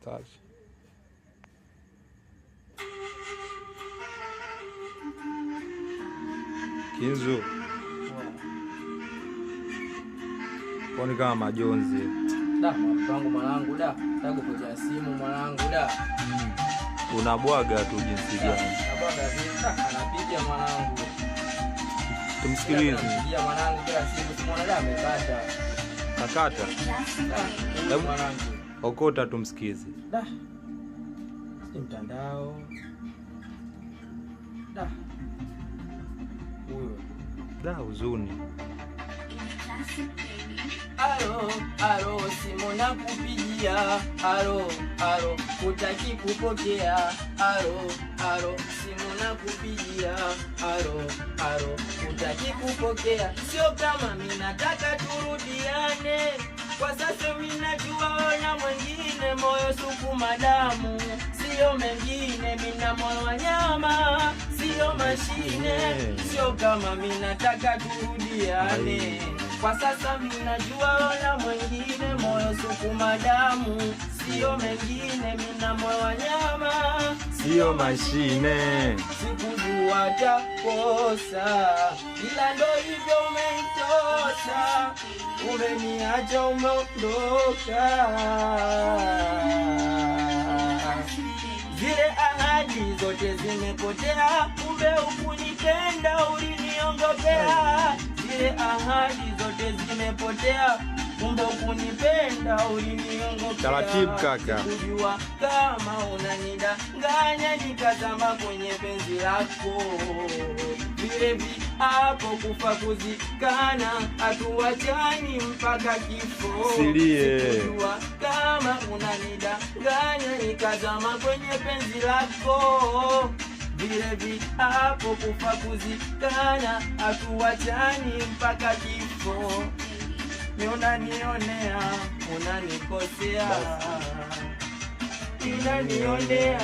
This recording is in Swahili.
Start. Kinzu. Kwani kama majonzi. Da, mwanangu mwanangu da. Nataka kuja simu mwanangu da. Unabwaga tu jinsi gani? Nabwaga vipi? Anapiga mwanangu. Tumsikilize. Anapiga mwanangu kila siku. Simona da amekata. Akata. Hebu mwanangu. Okota tumsikize. Da. Si mtandao. Da. Huyo. Da huzuni. Alo, alo, simu nakupigia. Alo, alo, hutaki kupokea. Alo, alo, simu nakupigia. Alo, alo, hutaki kupokea. Sio kama mimi nataka turudiane. Kwa sasa mimi najua ona mwingine, moyo supu madamu. Sio mengine, mimi na moyo wa nyama. Sio mashine. Sio kama mimi nataka turudiane. Kwa sasa mimi najua ona mwingine, moyo supu madamu. Sio mengine, mimi na moyo wa nyama. Sio mashine. Sikujua takosa, ila ndo hivyo umenitosa. Umeniacha umeondoka. Zile ahadi zote zimepotea. Kumbe hukunipenda, uliniongopea. Zile ahadi zote zimepotea. Kumbe hukunipenda, uliniongopea. Taratibu kaka. Sikujua kama unanidanganya, nikazama kwenye penzi lako. Vile hapo kufa kuzikana, hatuachani mpaka kifo. Silie. Sikujua kama unanidanganya, nikazama kwenye penzi lako. Vile hapo kufa kuzikana, hatuachani mpaka kifo. Unanionea, unanikosea. Unanionea.